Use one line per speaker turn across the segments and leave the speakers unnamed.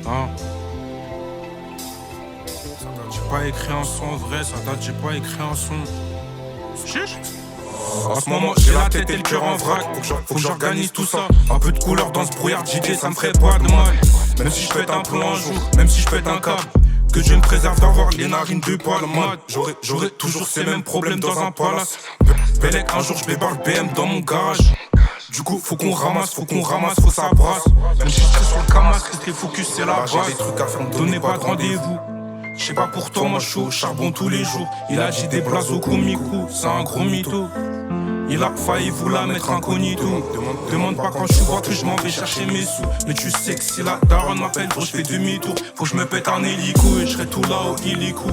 Hein. J'ai pas écrit un son vrai, ça date, j'ai pas écrit un son. Chiche. En ce moment j'ai la tête et le cœur en vrac. Faut que j'organise tout ça. Un peu de couleur dans ce brouillard d'idées, ça me ferait pas de mal. Même si je pète un plomb un jour, même si je pète un câble, que Dieu me préserve d'avoir les narines de palmade. J'aurai toujours ces mêmes problèmes dans un palace. Bellec, un jour je débarque BM dans mon garage. Du coup faut qu'on ramasse, faut que ça brasse. Même si je serai sur le camas, rester focus c'est la base. J'ai des trucs à faire, me donnez pas de rendez-vous. J'sais pas pour toi, moi j'suis au charbon tous les jours. Il a dit des places au Komiku, c'est un gros mytho. Il a failli vous la mettre incognito. Demande pas quand je suis boiteux, je m'en vais chercher mes sous. Mais tu sais que si la daronne m'appelle, gros, je fais demi-tour. Faut que je me pète un hélico et je serai tout là au illico.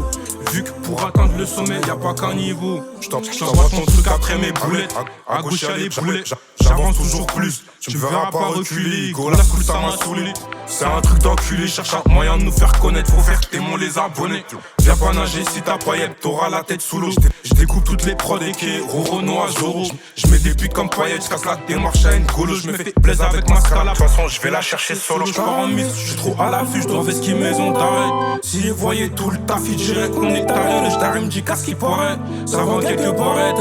Vu que pour atteindre le sommet, y'a pas qu'un niveau. J't'envoie ton truc après mes boulettes. À gauche y'a les boulets. J'avance toujours plus. Tu me verras pas reculer. Go, la school ça m'a saoulé. C'est un truc d'enculé. Cherche un moyen de nous faire connaître. Faut faire témoin les abonnés. Viens pas nager si t'as pas yep, t'auras la tête sous l'eau. Je découpe toutes les prods et qui Roro, Noah, Zoro. Je mets des buts comme Payet, je casse la démarche à N'Golo. Je me fais plaisir avec ma scala. De toute façon, je vais la chercher solo. Je pars en mise, je suis trop à l'affût, je dois vesquer maison d'arrêt. Si les voyais tout le taf, ils diraient qu'on est taré. Le j't'arrête me dit qu'à ce qui paraît. Ça vend quelques barrettes.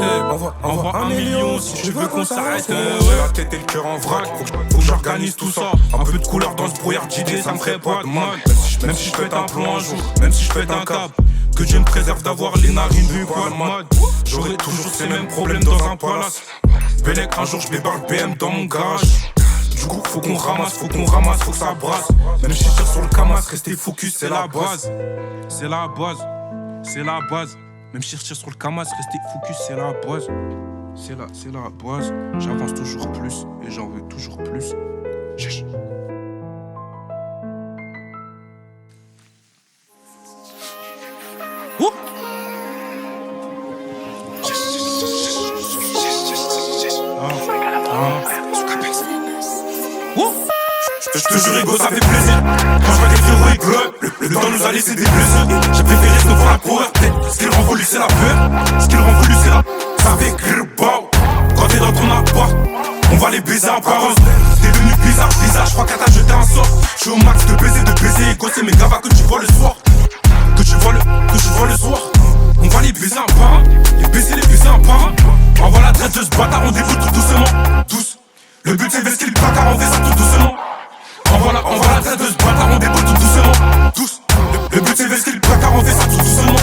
Envoie 1 million si tu veux qu'on s'arrête. J'ai la tête et le cœur en vrac. Faut que j'organise tout ça. Un peu de couleur dans ce brouillard d'idées, ça me ferait pas de mal. Même si je pète un plomb un jour, même si je pète un câble, que Dieu me préserve d'avoir les narines de palmade. J'aurai toujours ces mêmes problèmes dans un palace. Bellec, un jour je débarque BM dans mon garage. Du coup faut qu'on ramasse, faut que ça brasse. Même si je tire sur le camas, rester focus c'est la base. C'est la base, c'est la base. Même si je tire sur le camas, rester focus c'est la base. C'est la base. J'avance toujours plus et j'en veux toujours plus. Chiche. Ouh. Je te jure, Ego, ça fait plaisir. Quand je vois des frérots et globe, le temps nous a laissé des blessures. J'ai préféré se voir la power. Ce qu'il rend voulu, c'est la peur. Ce qu'il rend voulu, c'est la. Ça fait gribao. Quand t'es dans ton appart, on va les baiser en parole. T'es devenu bizarre, je crois qu'à t'a jeté un sort. Je suis au max de baiser, Ego, c'est mes gavas que tu vois le soir. Que tu vois le soir. On va les baiser un par un. Les baiser un par un. Envoie la traite de ce bâtard, on déboule tout doucement. Tous. Le but c'est vesquer le placard, on fait ça tout doucement. Envoie la traite de ce bâtard, on déboule tout doucement. Tous. Le but c'est vesquer le placard, on fait ça tout doucement.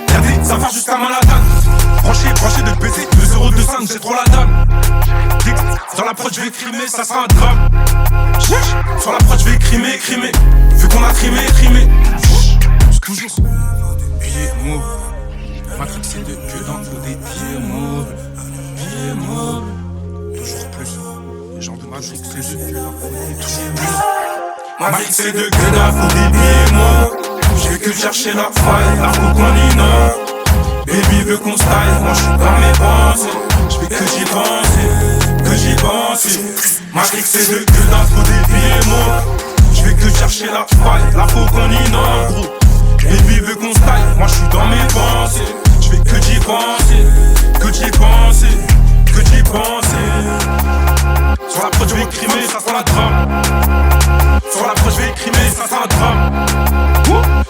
Y'a des affaires jusqu'à Manhattan. Branché de baiser, 2,25, c'est trop la dalle. Dans la prod je vais crimer, ça sera un drame. Sur la prod je vais écrimer. Vu qu'on a trimé. Toujours. Pieds mauves. Matrix c'est de que dans faut des pieds mauves. Toujours plus. Les gens de Matrix c'est de que dans faut des pieds mauves. Matrix c'est de que dans faut des pieds mauves. Je vais que chercher la faille, la coconina. Baby veut qu'on style, moi j'suis dans mes pensées. J'fais que j'y pense. Matrix c'est de que dans faut des pieds mauves. Je vais que chercher la faille, la coconina. Baby veut qu'on style, moi j'suis dans mes pensées. J'fais que j'y penser. Sur la prod j'vais écrimer, ça sera un drame. Sur la prod j'vais écrimer, ça sera un drame.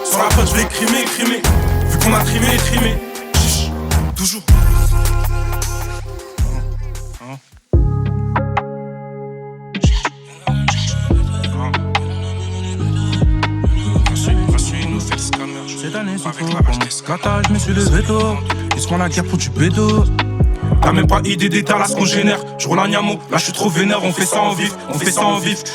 Sur la prod j'vais écrimer. Vu qu'on a trimé. Toujours. Cette année c'est faux, pour mon scatage, je me suis levé tôt. Ils font la guerre pour du bédo. T'as même pas idée des talas qu'on génère. Je roule un niamo, là je suis trop vénère. On fait ça en vif.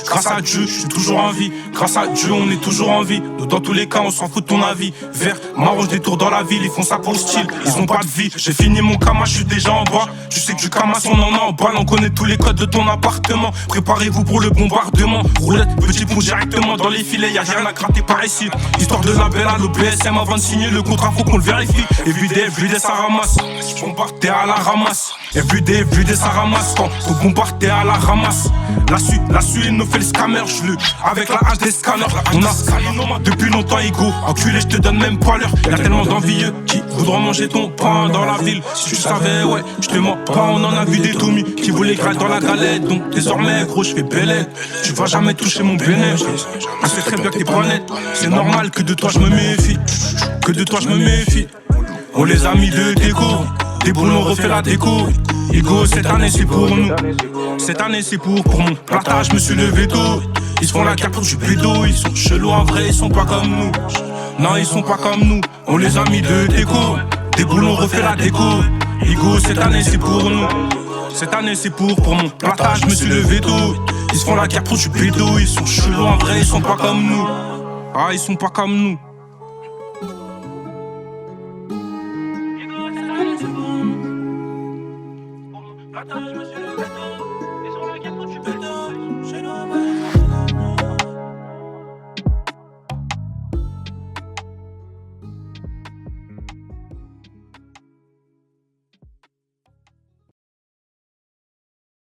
Grâce à Dieu, je suis toujours en vie. Grâce à Dieu, on est toujours en vie. Dans tous les cas, on s'en fout de ton avis. Vert, marron, je détourne dans la ville. Ils font ça pour le style, ils ont pas de vie. J'ai fini mon camas, je suis déjà en bas. Tu sais que du camas, on en a en balle. On connaît tous les codes de ton appartement. Préparez-vous pour le bombardement. Roulette, petit pont directement dans les filets. Y'a rien à gratter par ici. Histoire de label à l'OBSM avant de signer le contrat, faut qu'on le vérifie. Everyday, ça ramasse. On part, t'es à la ramasse. ramasse. Everyday, ça ramasse. Quand tout bombardé à la ramasse. La suite nous fait le scammer, j'le avec la hache des scanners. On a depuis longtemps ego. Enculé, je te donne même pas l'heure. Y'a tellement d'envieux qui voudront manger ton pain dans la ville. Si tu savais, ouais, je te mens pas. On en a vu des Tommy qui voulaient gratter dans la galette. Donc désormais, gros, je fais bellette. Tu vas jamais toucher mon bénéfice. Je sais très bien que t'es pas net. C'est normal que de toi je me méfie. Que de toi je me méfie. On les a mis de déco. Des boules, on refait la déco. Ego, cette année c'est pour nous. Cette année c'est pour mon platage, monsieur le veto. Ils se font la carte pour du pédo. Ils sont chelous en vrai, ils sont pas comme nous. Non, ils sont pas comme nous. On les a mis de déco. Des boules, on refait la déco. Ego, cette année c'est pour nous. Cette année c'est pour mon platage, monsieur le veto. Ils se font la carte pour du pédo. Ils sont chelous en vrai, ils sont pas comme nous. Ah, ils sont pas comme nous.